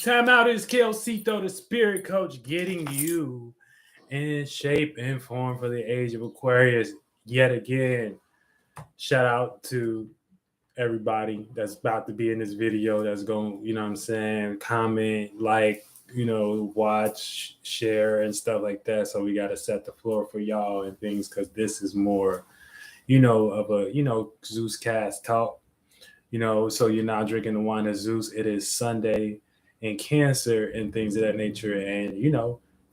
Time out is Kelsito, the spirit coach, getting you in shape and form for the age of Aquarius yet again. Shout out to everybody that's about to be in this video that's going, what I'm saying, comment, like, watch, share, and stuff like that. So we got to set the floor for y'all and things because this is more, of a, Zeus cast talk. So you're not drinking the wine of Zeus. It is Sunday in Cancer and things of that nature. And,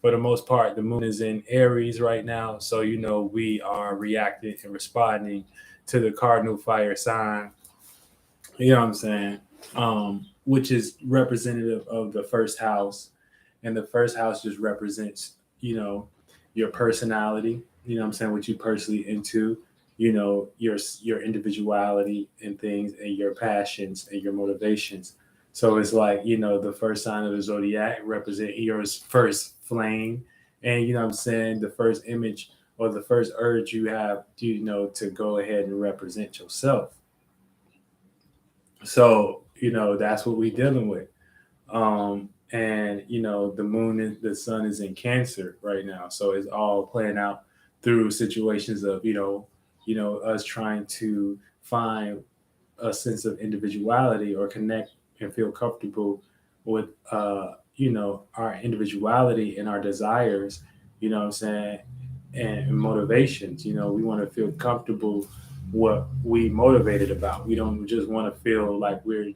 for the most part, the moon is in Aries right now. So, we are reacting and responding to the cardinal fire sign, you know what I'm saying? Which is representative of the first house. And the first house just represents, your personality, what I'm saying, what you personally into, your individuality and things and your passions and your motivations. So it's like, the first sign of the zodiac represent your first flame. And what I'm saying, the first image or the first urge you have, to go ahead and represent yourself. So, that's what we're dealing with. And the moon is the sun is in Cancer right now. So it's all playing out through situations of, us trying to find a sense of individuality or connect and feel comfortable with our individuality and our desires, what I'm saying, and motivations. We want to feel comfortable what we motivated about. We don't just want to feel like we're,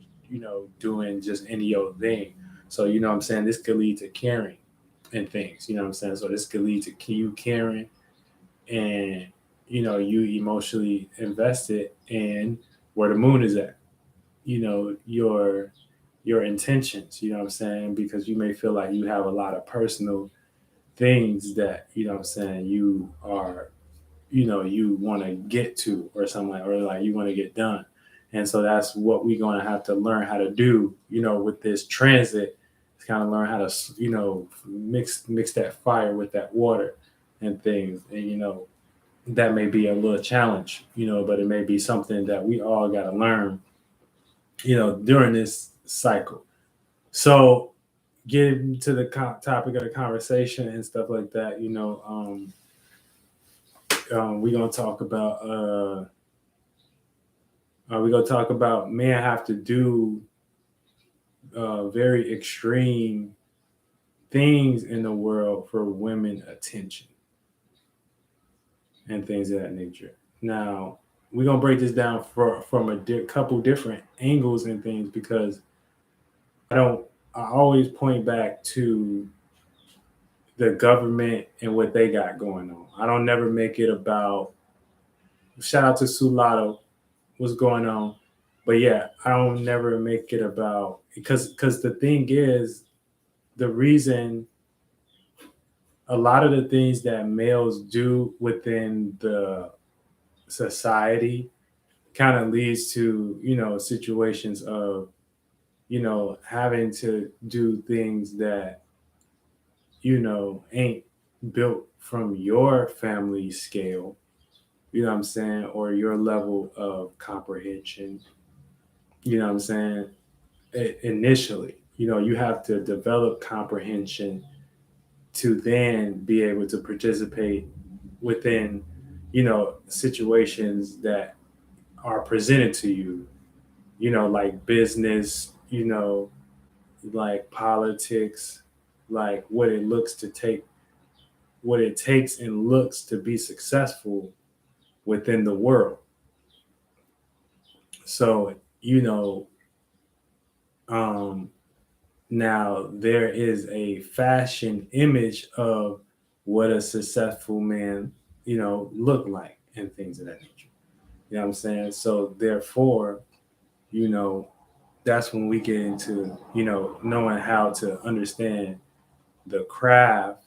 doing just any old thing. So, what I'm saying, this could lead to caring and things, what I'm saying? So this could lead to you caring and, you emotionally invested in where the moon is at, your intentions, what I'm saying? Because you may feel like you have a lot of personal things that, what I'm saying, you are, you want to get to or something like, or like you want to get done. And so that's what we're going to have to learn how to do, with this transit, to kind of learn how to, mix that fire with that water and things. And, that may be a little challenge, but it may be something that we all got to learn, during this cycle. So getting to the topic of the conversation and stuff like that, we're gonna talk about men have to do very extreme things in the world for women attention and things of that nature. Now we're gonna break this down from a couple different angles and things because I always point back to the government and what they got going on. I don't never make it about shout out to Sulato, what's going on. But yeah, I don't never make it about because the thing is the reason a lot of the things that males do within the society kind of leads to, situations of, having to do things that, ain't built from your family scale, you know what I'm saying, or your level of comprehension, you know what I'm saying, initially. You have to develop comprehension to then be able to participate within, situations that are presented to you, like business, like politics, like what it takes and looks to be successful within the world. So, um, now there is a fashion image of what a successful man, look like and things of that nature. You know what I'm saying? So therefore, you know, that's when we get into, knowing how to understand the craft,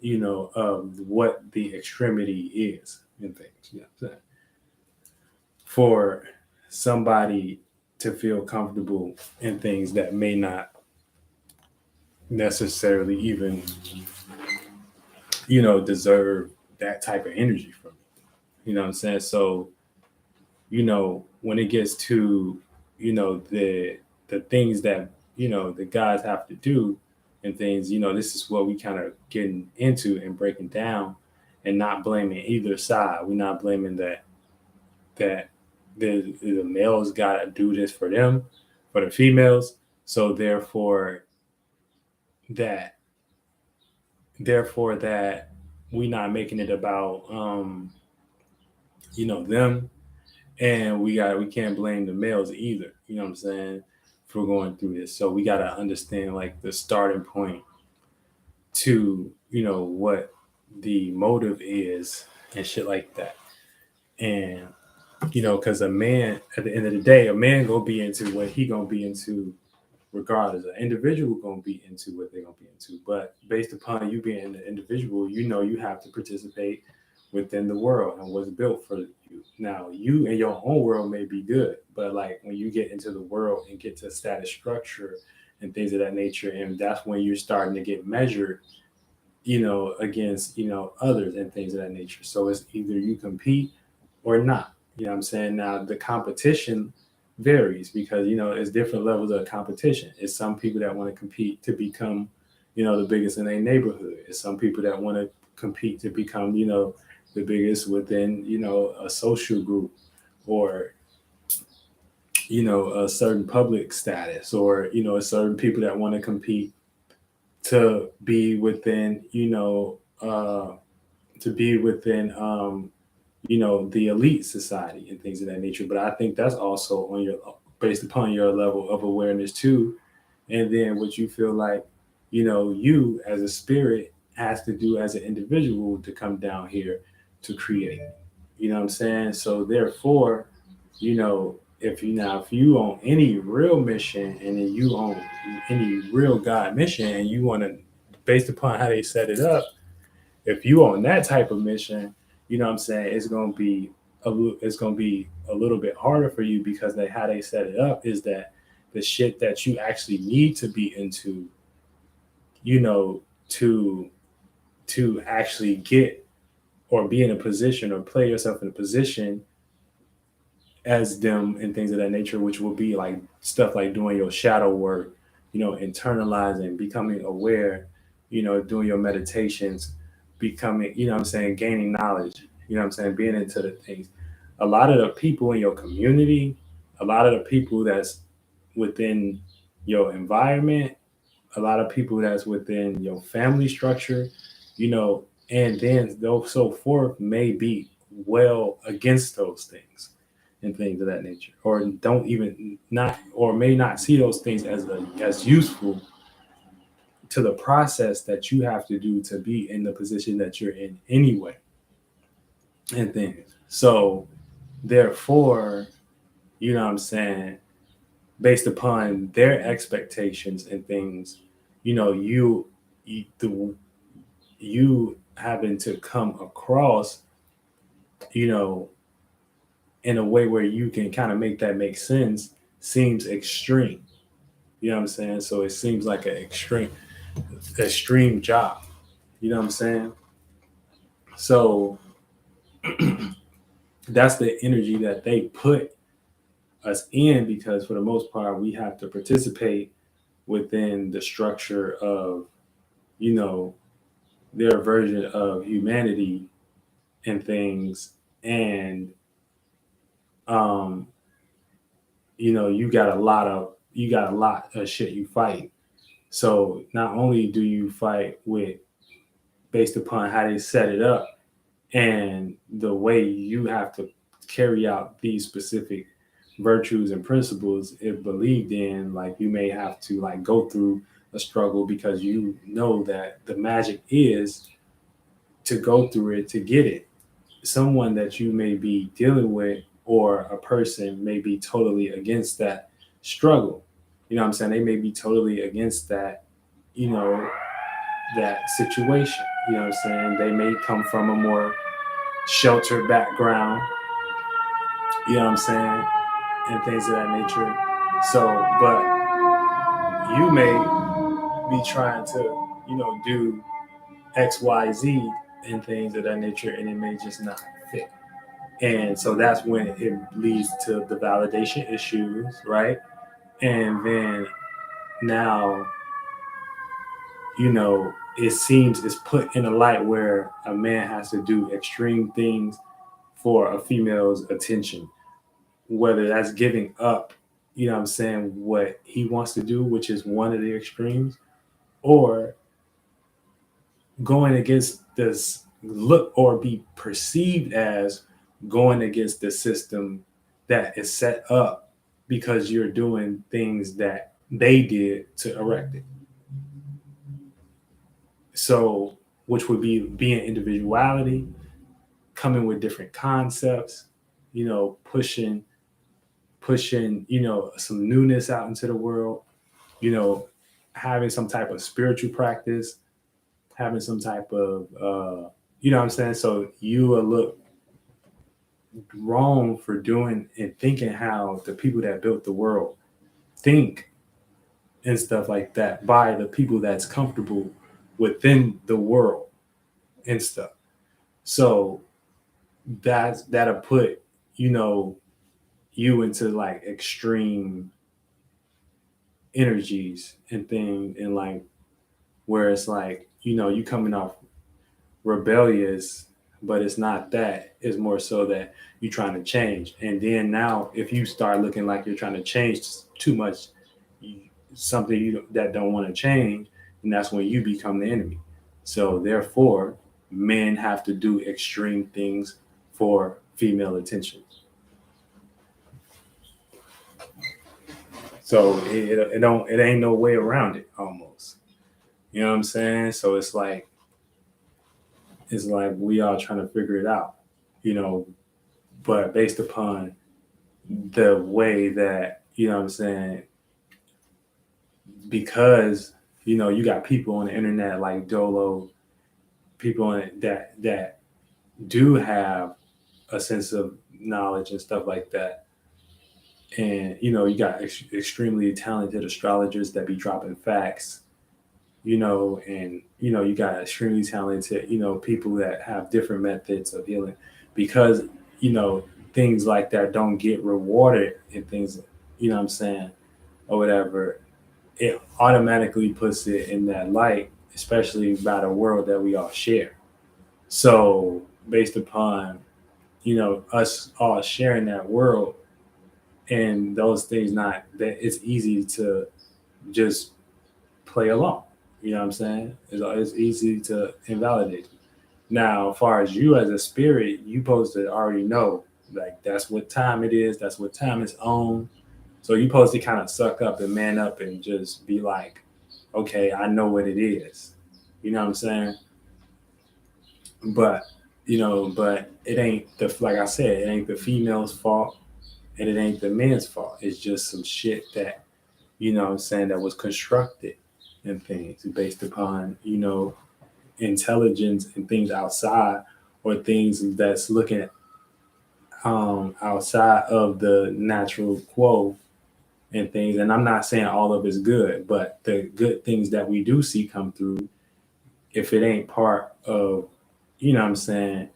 of what the extremity is and things. You know what I'm saying? For somebody to feel comfortable in things that may not necessarily even, deserve that type of energy from you. You know what I'm saying? So, when it gets to, the things that the guys have to do and things. This is what we kind of getting into and breaking down, and not blaming either side. We're not blaming that the males got to do this for them, for the females. So that therefore that we not making it about them, and we can't blame the males either. You know what I'm saying? For going through this, so we got to understand like the starting point to what the motive is and shit like that. And because a man, at the end of the day, a man gonna be into what he gonna be into regardless. An individual gonna be into what they're gonna be into. But based upon you being an individual, you have to participate within the world and what's built for you. Now, you in your own world may be good, but like when you get into the world and get to status structure and things of that nature, and that's when you're starting to get measured, against, others and things of that nature. So it's either you compete or not. You know what I'm saying? Now the competition varies because it's different levels of competition. It's some people that want to compete to become, the biggest in their neighborhood. It's some people that want to compete to become, the biggest within, a social group, or a certain public status, or certain people that want to compete to be within, to be within the elite society and things of that nature. But I think that's also on your based upon your level of awareness too, and then what you feel like you as a spirit has to do as an individual to come down here to create. You know what I'm saying? So therefore, if you on any real mission, and then you on any real God mission, and you want to, based upon how they set it up, if you on that type of mission, what I'm saying, it's gonna be a little bit harder for you, because how they set it up is that the shit that you actually need to be into, you know, to actually get or be in a position or play yourself in a position as them and things of that nature, which will be like stuff like doing your shadow work, internalizing, becoming aware, doing your meditations, becoming, what I'm saying, gaining knowledge, what I'm saying, being into the things. A lot of the people in your community, a lot of the people that's within your environment, a lot of people that's within your family structure, and then those so forth may be well against those things and things of that nature, or don't even not, or may not see those things as useful to the process that you have to do to be in the position that you're in anyway, and things. So therefore, what I'm saying, based upon their expectations and things, you, you having to come across, you know, in a way where you can kind of make that make sense, seems extreme. You know what I'm saying? So it seems like an extreme job. You know what I'm saying? So that's the energy that they put us in, because for the most part we have to participate within the structure of, you know, their version of humanity and things. And um you got a lot of shit you fight. So not only do you fight with, based upon how they set it up and the way you have to carry out these specific virtues and principles if believed in, like you may have to like go through a struggle, because you know that the magic is to go through it to get it. Someone that you may be dealing with, or a person may be totally against that struggle. You know what I'm saying? They may be totally against that, you know, that situation. You know what I'm saying? They may come from a more sheltered background, you know what I'm saying, and things of that nature. So, but you may be trying to, do X, Y, Z and things of that nature, and it may just not fit. And so that's when it leads to the validation issues, right? And then now, it seems it's put in a light where a man has to do extreme things for a female's attention, whether that's giving up, what he wants to do, which is one of the extremes, or going against this look or be perceived as going against the system that is set up because you're doing things that they did to erect it. So, which would be being individuality, coming with different concepts, pushing, some newness out into the world, you know, having some type of spiritual practice, having some type of, what I'm saying? So you will look wrong for doing and thinking how the people that built the world think and stuff like that by the people that's comfortable within the world and stuff. So that'll put, you know, you into like extreme energies and things, and like where it's like, you coming off rebellious, but it's not that. It's more so that you're trying to change. And then now, if you start looking like you're trying to change too much, something that don't want to change, and that's when you become the enemy. So therefore, men have to do extreme things for female attention. So it ain't no way around it almost. You know what I'm saying? So it's like we all trying to figure it out, you know, but based upon the way that, what I'm saying, because, you got people on the internet like Dolo, people on it that do have a sense of knowledge and stuff like that. And, you got extremely talented astrologers that be dropping facts, and you got extremely talented, people that have different methods of healing, because you know things like that don't get rewarded and things, what I'm saying, or whatever. It automatically puts it in that light, especially about the world that we all share. So based upon, us all sharing that world and those things, not that it's easy to just play along. You know what I'm saying? It's easy to invalidate. Now, as far as you as a spirit, you supposed to already know, like that's what time it is. That's what time it's on. So you supposed to kind of suck up and man up and just be like, okay, I know what it is. You know what I'm saying? But but it ain't the, like I said, it ain't the female's fault and it ain't the man's fault. It's just some shit that, what I'm saying, that was constructed and things based upon, intelligence and things outside, or things that's looking outside of the natural quo and things. And I'm not saying all of it's good, but the good things that we do see come through, if it ain't part of, what I'm saying,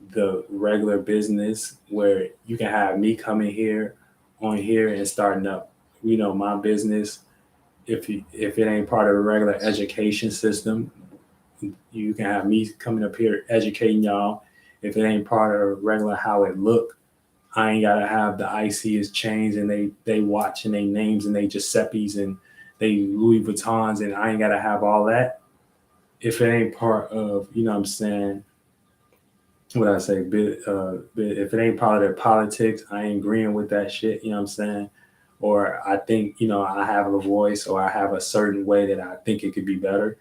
the regular business where you can have me coming here on here and starting up, my business. If it ain't part of the regular education system, you can have me coming up here educating y'all. If it ain't part of regular how it look, I ain't gotta have the ICS chains and they watching their names and they Giuseppe's and they Louis Vuittons, and I ain't gotta have all that. If it ain't part of, what I'm saying, what I say, if it ain't part of their politics, I ain't agreeing with that shit. You know what I'm saying? Or I think, I have a voice, or I have a certain way that I think it could be better.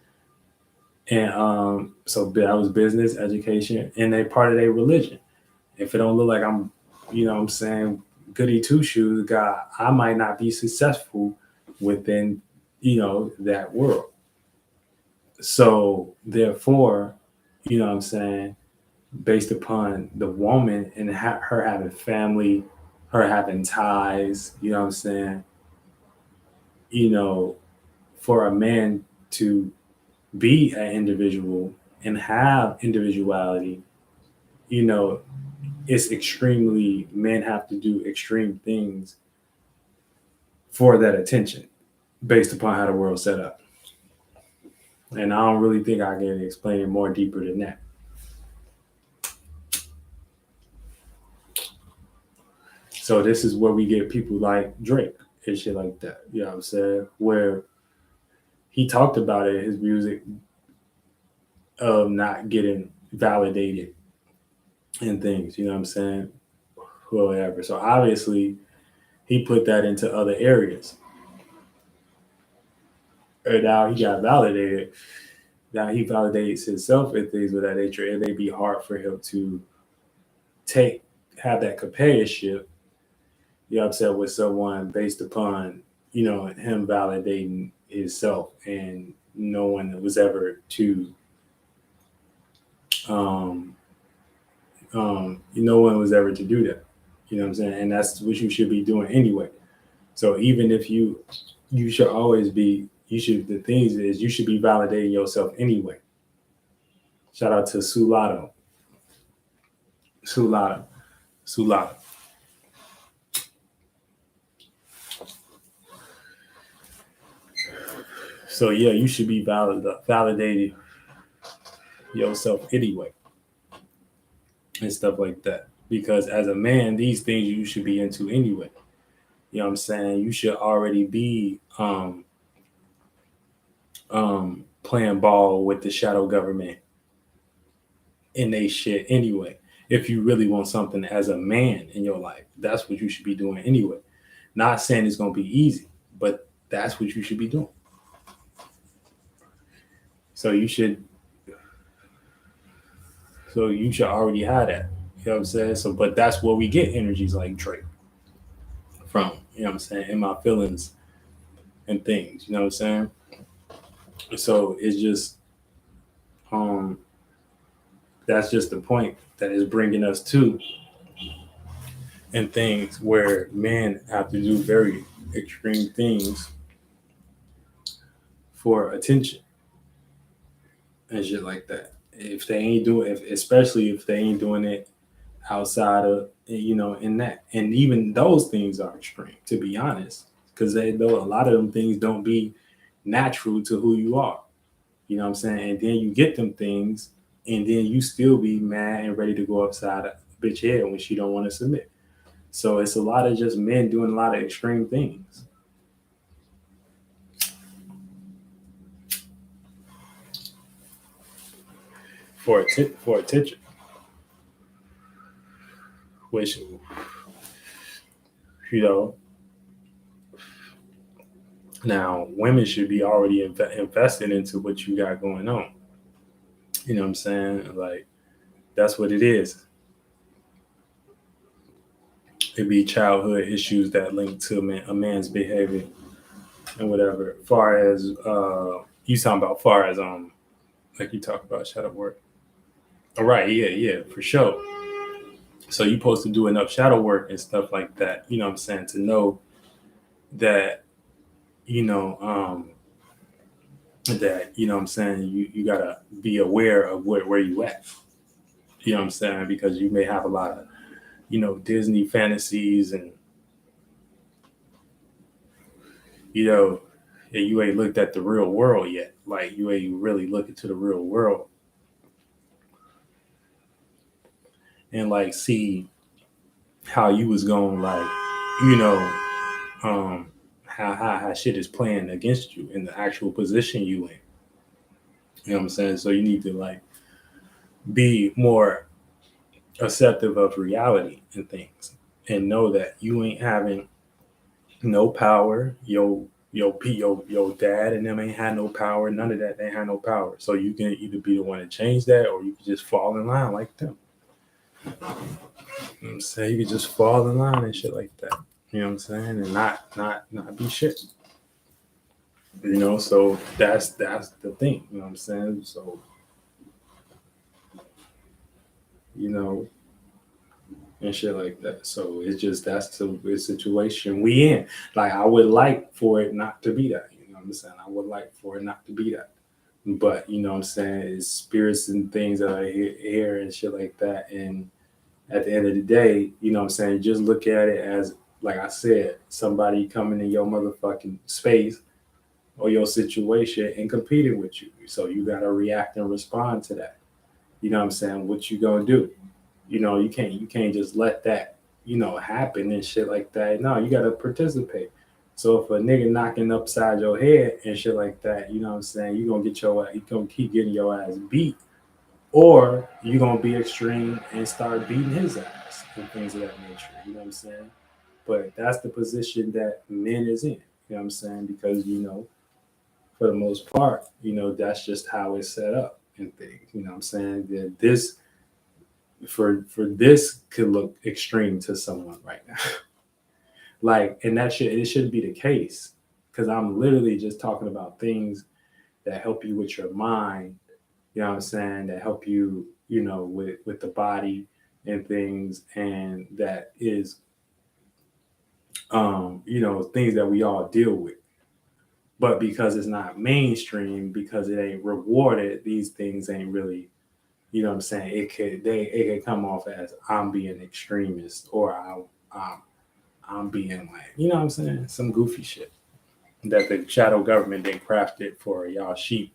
And so that was business, education, and they part of their religion. If it don't look like I'm, what I'm saying, goody two shoes guy, I might not be successful within, that world. So therefore, what I'm saying, based upon the woman and her having family, her having ties, what I'm saying, you know, for a man to be an individual and have individuality, you know, it's men have to do extreme things for that attention. based upon how the world's set up. And I don't really think I can explain it more deeper than that. So this is where we get people like Drake and shit like that. You know what I'm saying? Where he talked about it in his music of not getting validated and things, you know what I'm saying? Whatever. So obviously he put that into other areas. And now he got validated. Now he validates himself and things of that nature, and it'd be hard for him to take have that companionship, you know what I'm saying, with someone based upon, him validating himself and no one was ever to um no one was ever to do that. You know what I'm saying? And that's what you should be doing anyway. So even if you should always be you should the things is you should be validating yourself anyway. Shout out to Sulado. Sulado. Sulado. So yeah, you should be validating yourself anyway and stuff like that. Because as a man, these things you should be into anyway. You know what I'm saying? You should already be playing ball with the shadow government in they shit anyway. If you really want something as a man in your life, that's what you should be doing anyway. Not saying it's gonna be easy, but that's what you should be doing. So you should already have that. You know what I'm saying? So but that's where we get energies like Drake from, you know what I'm saying, in my feelings and things, you know what I'm saying? So it's just um that's just the point that is bringing us to and things where men have to do very extreme things for attention and shit like that. If they ain't doing, if especially if they ain't doing it outside of in that, and even those things are extreme to be honest, because they know a lot of them things don't be natural to who you are. You know what I'm saying? And then you get them things, and then you still be mad and ready to go upside a bitch head when she don't want to submit. So it's a lot of just men doing a lot of extreme things for attention, which you know now women should be already invested into what you got going on. You know what I'm saying? Like that's what it is. It be childhood issues that link to a man's behavior and whatever. Far as you talking about, far as like you talk about shadow work. All right, yeah, yeah, for sure. So you supposed to do enough shadow work and stuff like that. You know what I'm saying? To know that you know what I'm saying, you gotta be aware of where you at. You know what I'm saying? Because you may have a lot of Disney fantasies and you know and you ain't looked at the real world yet. Like you ain't really looking to the real world and like see how you was going like you know um how shit is playing against you in the actual position you in. You know what I'm saying? So you need to like be more acceptive of reality and things and know that you ain't having no power. Your dad and them ain't had no power. None of that. They had no power. So you can either be the one to change that, or you can just fall in line like them. You know what I'm saying? You can just fall in line and shit like that. You know what I'm saying? And not be shit. So that's the thing. You know what I'm saying? So you know and shit like that. So it's just that's the situation we in. Like I would like for it not to be that. You know what I'm saying? I would like for it not to be that. But you know what I'm saying? It's spirits and things that I hear and shit like that. And at the end of the day, you know what I'm saying? Just look at it as like I said, somebody coming in your motherfucking space or your situation and competing with you. So you gotta react and respond to that. You know what I'm saying? What you gonna do? You can't just let that, happen and shit like that. No, you gotta participate. So if a nigga knocking upside your head and shit like that, you know what I'm saying, you gonna keep getting your ass beat, or you gonna be extreme and start beating his ass and things of that nature. You know what I'm saying? But that's the position that men is in. You know what I'm saying? Because for the most part, that's just how it's set up and things. You know what I'm saying? That this could look extreme to someone right now. Like, and it shouldn't be the case, because I'm literally just talking about things that help you with your mind. You know what I'm saying? That help you, with the body and things, and that is, things that we all deal with. But because it's not mainstream, because it ain't rewarded, these things ain't really, you know what I'm saying? It could come off as I'm being extremist, or I'm being like, you know what I'm saying? Some goofy shit that the shadow government then crafted for y'all sheep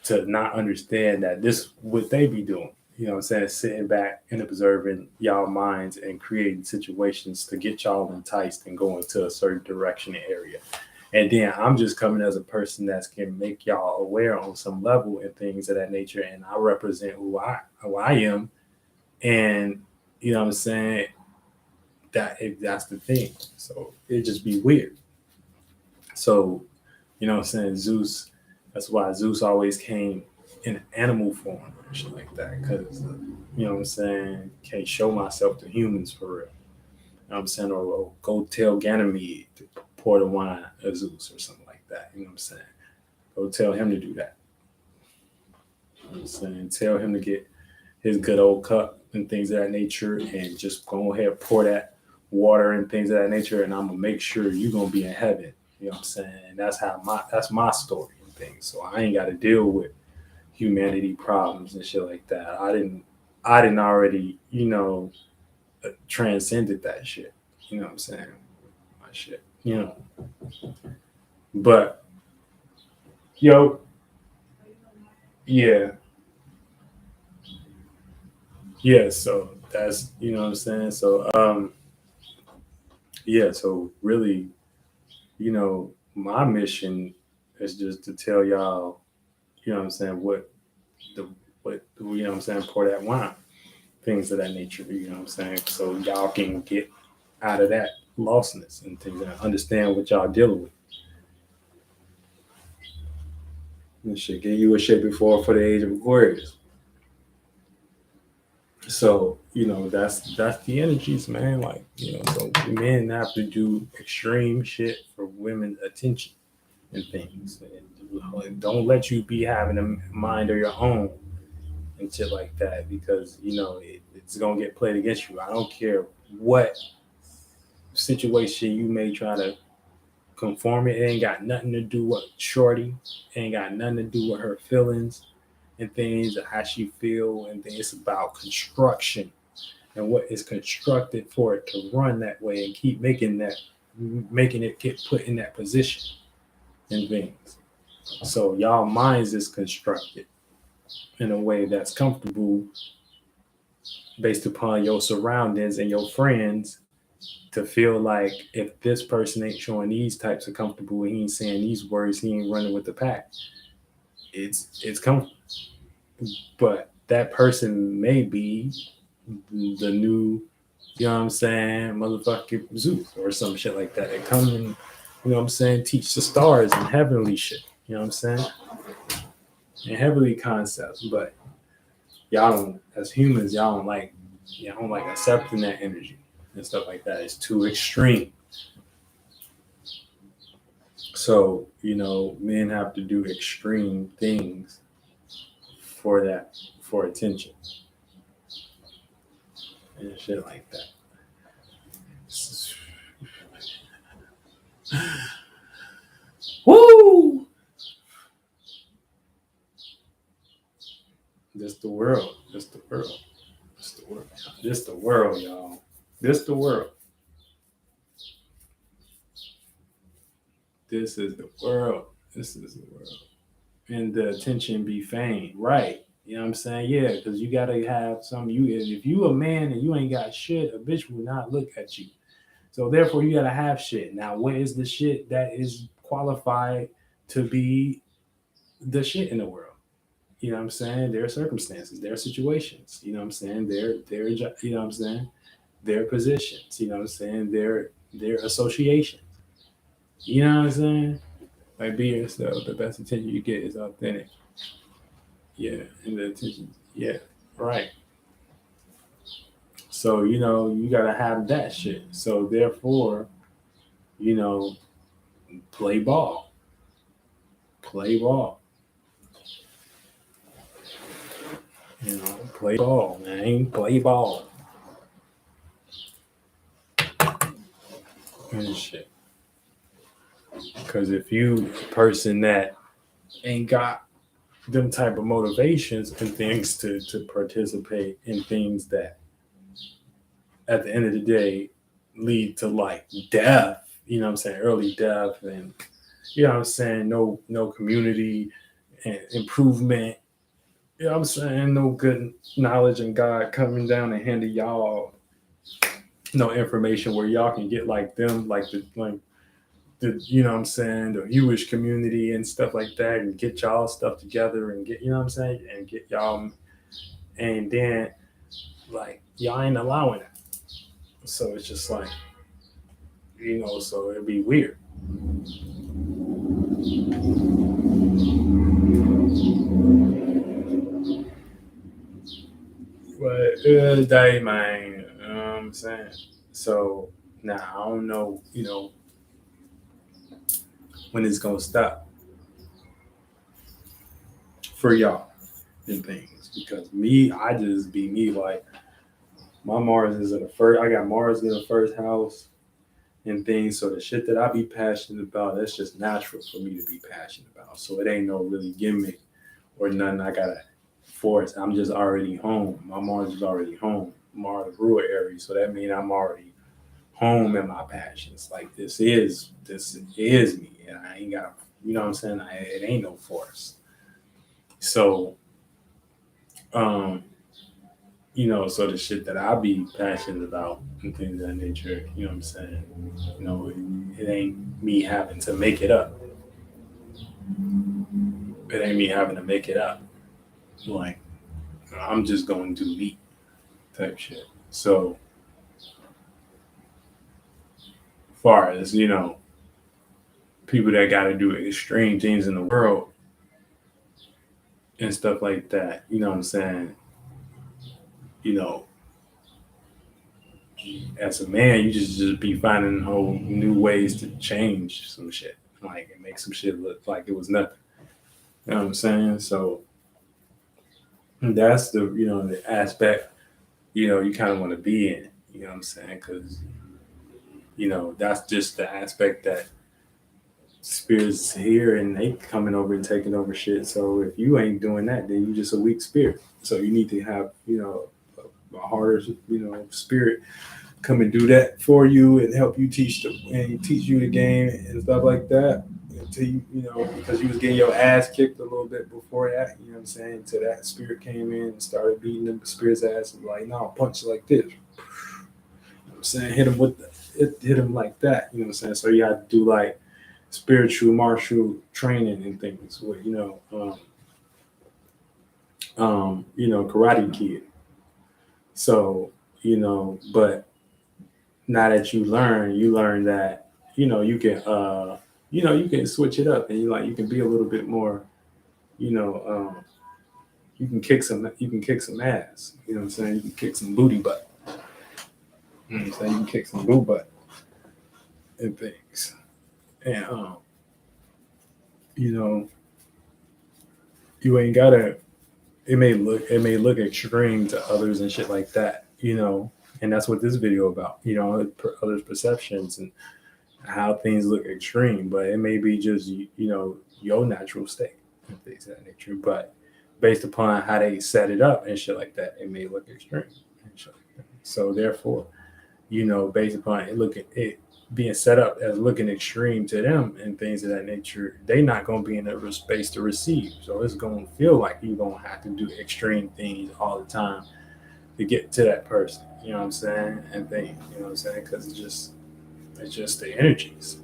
to not understand that this what they be doing. You know what I'm saying? Sitting back and observing y'all minds and creating situations to get y'all enticed and go into a certain direction and area. And then I'm just coming as a person that can make y'all aware on some level and things of that nature. And I represent who I am. And you know what I'm saying? That's the thing. So it just be weird. So, you know what I'm saying? Zeus, that's why Zeus always came in animal form and shit like that. Cause you know what I'm saying? Can't show myself to humans for real. You know what I'm saying? Or go tell Ganymede to pour the wine of Zeus or something like that. You know what I'm saying? Go tell him to do that. You know what I'm saying? Tell him to get his good old cup and things of that nature, and just go ahead and pour that water and things of that nature, and I'm gonna make sure you're gonna be in heaven. You know what I'm saying? And that's my story and things. So I ain't gotta deal with humanity problems and shit like that. I didn't already, transcended that shit. You know what I'm saying? My shit. But yo, yeah, yeah, so that's you know what I'm saying. So yeah, so really, my mission is just to tell y'all, you know what I'm saying, the what I'm saying, pour that wine, things of that nature, you know what I'm saying? So y'all can get out of that lostness and things and understand what y'all dealing with. And shit, get you a shit before for the age of Aquarius. So, that's the energies, man. Like, so men have to do extreme shit for women's attention and things. And don't let you be having a mind of your own and shit like that, because it's gonna get played against you. I don't care what situation you may try to conform it. It ain't got nothing to do with Shorty. It ain't got nothing to do with her feelings and things, or how she feel and things. It's about construction and what is constructed for it to run that way and keep making it get put in that position and things. So y'all minds is constructed in a way that's comfortable based upon your surroundings and your friends, to feel like if this person ain't showing these types of comfortable, he ain't saying these words, he ain't running with the pack. It's comfortable. But that person may be the new, you know what I'm saying, motherfucking Zeus or some shit like that. They come and, you know what I'm saying, teach the stars and heavenly shit. You know what I'm saying? And heavenly concepts. But y'all don't, as humans, y'all don't like accepting that energy and stuff like that. It's too extreme. So, men have to do extreme things for that, for attention and shit like that. Woo! This the world. This the world. This the world. This the world, y'all. This the world. This is the world. This is the world. And the attention be feigned. Right. You know what I'm saying? Yeah, because you gotta have some you if you a man and you ain't got shit, a bitch will not look at you. So therefore you gotta have shit. Now what is the shit that is qualified to be the shit in the world? You know what I'm saying? Their circumstances, their situations, you know what I'm saying? You know what I'm saying? Their positions, you know what I'm saying? Their associations. You know what I'm saying? Like be yourself. The best attention you get is authentic. Yeah, and the attention. Yeah, right. So you gotta have that shit. So therefore, you know, play ball, play ball. Play ball, man. Play ball and shit. Because if you a person that ain't got them type of motivations and things to participate in things that at the end of the day lead to like death, you know what I'm saying, early death, and you know what I'm saying, no community and improvement, you know what I'm saying, no good knowledge and God coming down and handing y'all no information where y'all can get like them, like the you know what I'm saying, the Jewish community and stuff like that, and get y'all stuff together and get, you know what I'm saying, and get y'all, and then like y'all ain't allowing it. So it's just like, so it'd be weird. But day, man, you know what I'm saying? So now I don't know, when it's gonna stop for y'all and things. Because me, I just be me, like my Mars is in the first, I got Mars in the first house and things. So the shit that I be passionate about, that's just natural for me to be passionate about. So it ain't no really gimmick or nothing I gotta force. I'm just already home. My Mars is already home. Mars rule Aries, so that means I'm already home in my passions. Like this is me, and I ain't got, you know what I'm saying. It ain't no force. So um, so the shit that I be passionate about and things of that nature, you know what I'm saying. It ain't me having to make it up. It ain't me having to make it up. Like I'm just going to do me type shit. So far as people that got to do extreme things in the world and stuff like that, you know what I'm saying. You know, as a man, you just be finding whole new ways to change some shit, like and make some shit look like it was nothing. You know what I'm saying? So that's the aspect you kind of want to be in. You know what I'm saying? Because that's just the aspect that spirits here and they coming over and taking over shit. So if you ain't doing that, then you just a weak spirit. So you need to have a harder spirit come and do that for you and help you teach you the game and stuff like that until because you was getting your ass kicked a little bit before that, you know what I'm saying, until that spirit came in and started beating the spirit's ass and like, no, punch like this, you know what I'm saying, hit him like that, you know what I'm saying. So you have to do like spiritual martial training and things with Karate Kid. So but now that you learn that you can you can switch it up and you can be a little bit more you know you can kick some ass, you know what I'm saying, you can kick some booty butt, you know what I'm saying, you can kick some boo butt and things, and you know you ain't gotta, it may look extreme to others and shit like that, and that's what this video about, others perceptions and how things look extreme, but it may be just your natural state and things of that nature. But based upon how they set it up and shit like that, it may look extreme and shit like that. So therefore, based upon it, look at it, being set up as looking extreme to them and things of that nature, they not gonna be in a space to receive. So it's gonna feel like you're gonna have to do extreme things all the time to get to that person. You know what I'm saying? And they, you know what I'm saying? Because it's just the energies.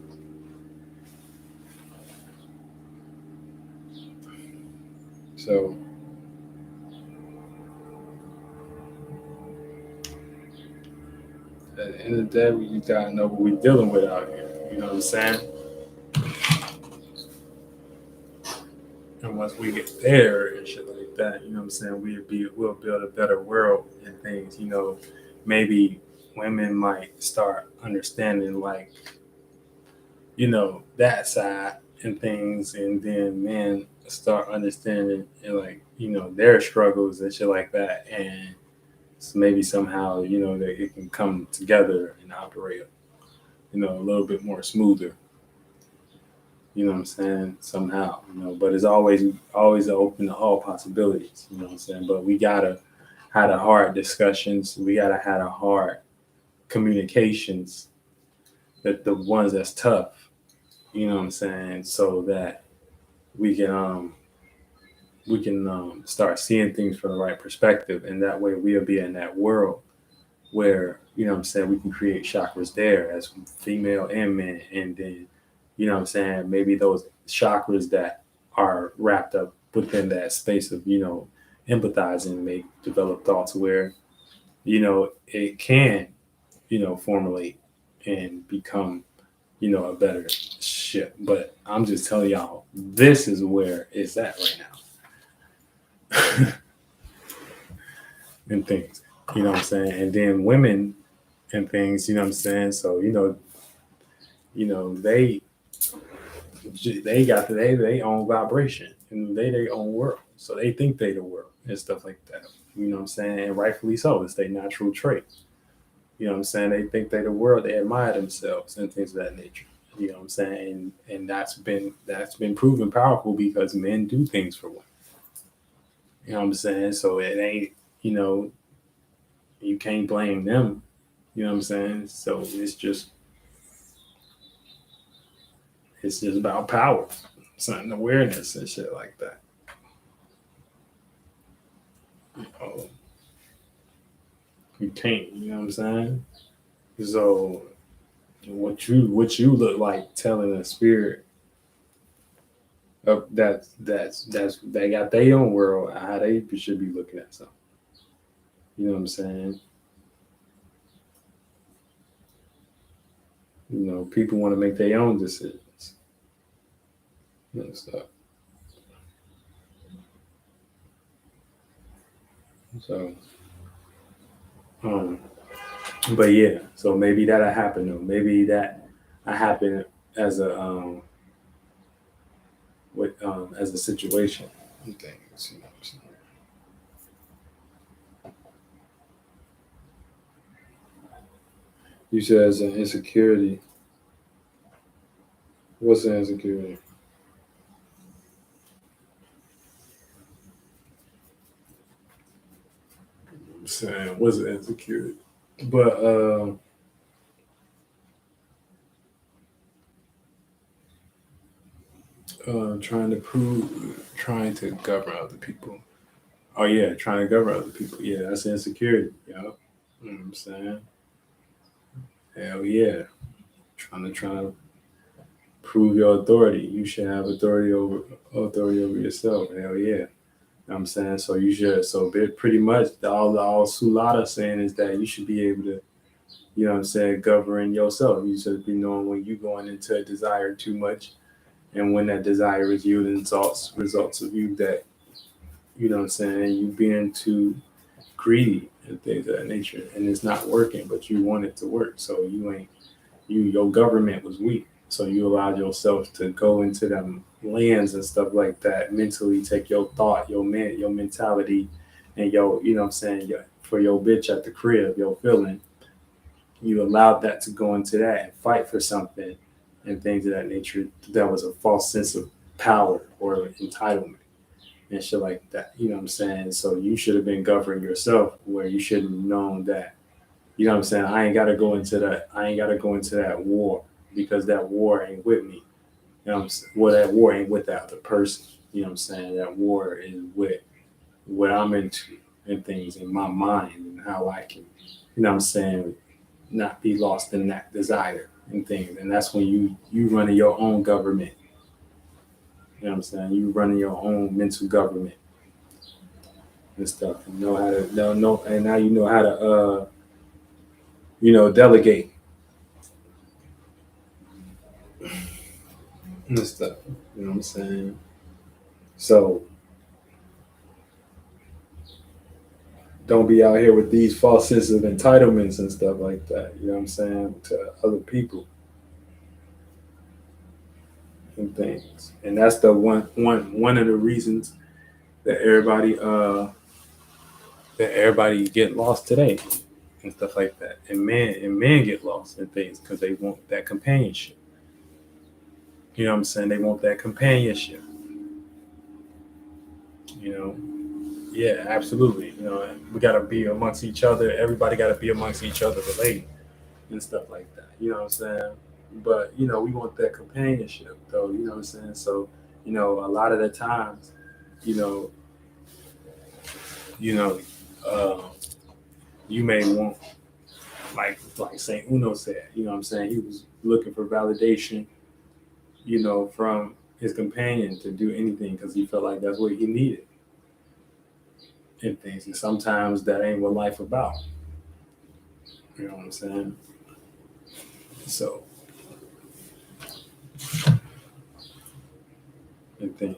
So at the end of the day, we just gotta know what we're dealing with out here. You know what I'm saying? And once we get there and shit like that, you know what I'm saying, we'll build a better world and things. You know, maybe women might start understanding like, you know, that side and things, and then men start understanding and like, you know, their struggles and shit like that, and so maybe somehow, you know, that it can come together and operate, you know, a little bit more smoother. You know what I'm saying? Somehow, you know, but it's always open to all possibilities. You know what I'm saying? But we gotta have the hard discussions. We gotta have the hard communications, that the ones that's tough. You know what I'm saying? So that we can um we can start seeing things from the right perspective, and that way we'll be in that world where, you know what I'm saying, we can create chakras there as female and men, and then, you know what I'm saying, maybe those chakras that are wrapped up within that space of, you know, empathizing may develop thoughts where, you know, it can, you know, formulate and become, you know, a better ship. But I'm just telling y'all, this is where it's at right now. And things, you know what I'm saying? And then women and things, you know what I'm saying? So, you know, they got they own vibration, and they their own world. So they think they the world and stuff like that. You know what I'm saying? And rightfully so. It's their natural trait. You know what I'm saying? They think they the world. They admire themselves and things of that nature. You know what I'm saying? And that's been proven powerful because men do things for women. You know what I'm saying? So it ain't, you know, you can't blame them. You know what I'm saying? So it's just about power, something awareness and shit like that. Oh, you can't, you know what I'm saying? So what you look like telling a spirit of that's they got their own world, how they should be looking at something. You know what I'm saying? You know, people want to make their own decisions and stuff. So, um, but yeah, so maybe that'll happen though. Maybe that I happen as a with as a situation and things. You know what I'm saying? You said as an insecurity. What's an insecurity? I'm saying what's an insecurity? But trying to prove, trying to govern other people. Oh yeah, trying to govern other people. Yeah, that's insecurity. Yeah, you know what I'm saying? Hell yeah, trying to prove your authority. You should have authority over yourself. Hell yeah. You know what I'm saying? So you should. So pretty much all Sulada saying is that you should be able to, you know what I'm saying, govern yourself. You should be knowing when you're going into a desire too much, and when that desire is yielding results of you that, you know what I'm saying, you being too greedy and things of that nature, and it's not working, but you want it to work. So you ain't your government was weak. So you allowed yourself to go into them lands and stuff like that, mentally take your thought, your mentality, and your, you know what I'm saying, for your bitch at the crib, your feeling, you allowed that to go into that and fight for something and things of that nature. That was a false sense of power or entitlement and shit like that. You know what I'm saying? So you should have been governing yourself, where you should have known that, You know what I'm saying? I ain't gotta go into that. I ain't gotta go into that war because that war ain't with me. You know what I'm saying? Well, that war ain't with that other person. You know what I'm saying? That war is with what I'm into and things in my mind and how I can, you know what I'm saying, not be lost in that desire and things. And that's when you running your own government. You know what I'm saying? You running your own mental government and stuff. And know how to know, and now you know how to delegate and stuff. You know what I'm saying? So don't be out here with these false sense of entitlements and stuff like that. You know what I'm saying? To other people and things. And that's the one of the reasons that everybody get lost today and stuff like that. And men get lost in things because they want that companionship. You know what I'm saying? They want that companionship. You know, yeah, absolutely. You know, we gotta be amongst each other. Everybody gotta be amongst each other, relating and stuff like that. You know what I'm saying? But we want that companionship, though. You know what I'm saying? So, a lot of the times, you know, you know, uh, you may want like Saint Uno said. You know what I'm saying? He was looking for validation, from his companion to do anything because he felt like that's what he needed in things. And sometimes that ain't what life about. You know what I'm saying? So and think,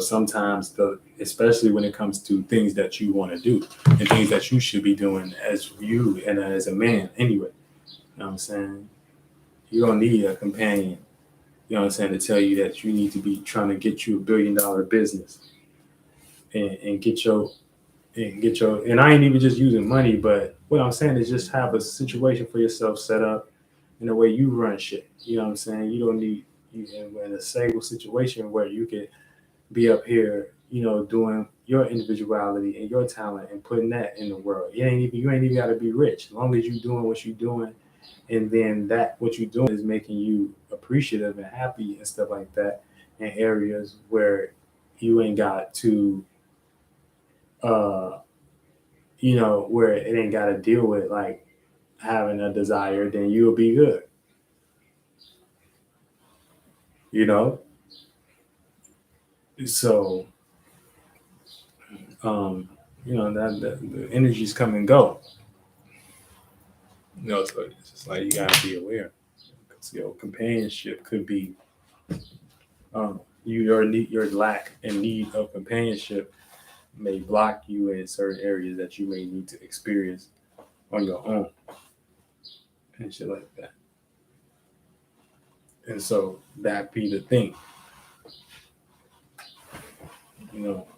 sometimes especially when it comes to things that you want to do and things that you should be doing as you and as a man anyway. You know what I'm saying? You don't need a companion, you know what I'm saying, to tell you that you need to be trying to get you $1 billion business and and I ain't even just using money, but what I'm saying is just have a situation for yourself set up in the way you run shit. You know what I'm saying? You don't need you in a stable situation where you can be up here, doing your individuality and your talent and putting that in the world. You ain't even got to be rich. As long as you doing what you doing, and then that what you doing is making you appreciative and happy and stuff like that in areas where you ain't got to, uh, where it ain't got to deal with like having a desire, then you'll be good. You know, so um, that the energies come and go. So it's just like you gotta be aware. Because companionship could be your lack and need of companionship may block you in certain areas that you may need to experience on your own and shit like that. And so that be the thing,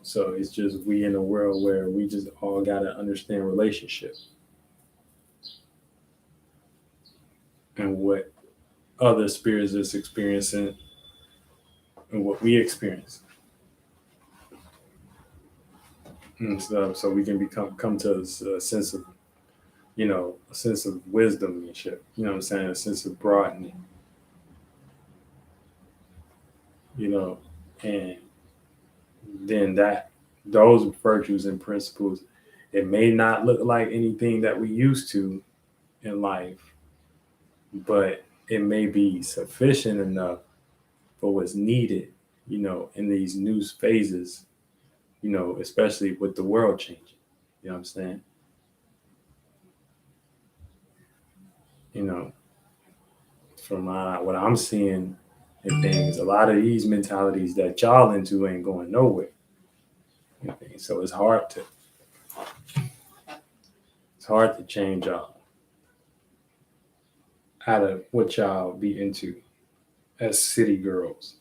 So it's just we in a world where we just all gotta understand relationship and what other spirits is experiencing and what we experience and stuff, so we can come to a sense of a sense of wisdom and shit. You know what I'm saying? A sense of broadening. You know, and then those virtues and principles, it may not look like anything that we used to in life, but it may be sufficient enough for what's needed, in these new phases, especially with the world changing. You know what I'm saying? You know, from what I'm seeing and things, a lot of these mentalities that y'all into ain't going nowhere. So it's hard to change y'all out of what y'all be into as city girls.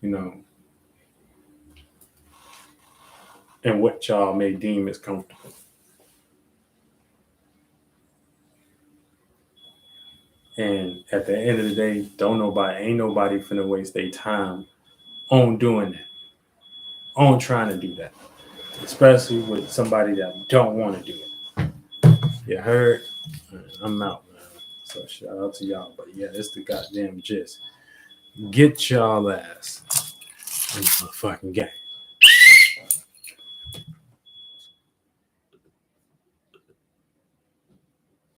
You know, and what y'all may deem as comfortable. And at the end of the day, ain't nobody finna waste their time on doing that, on trying to do that, especially with somebody that don't want to do it. You heard? I'm out, man. So shout out to y'all. But yeah, it's the goddamn gist. Get y'all ass in the fucking game.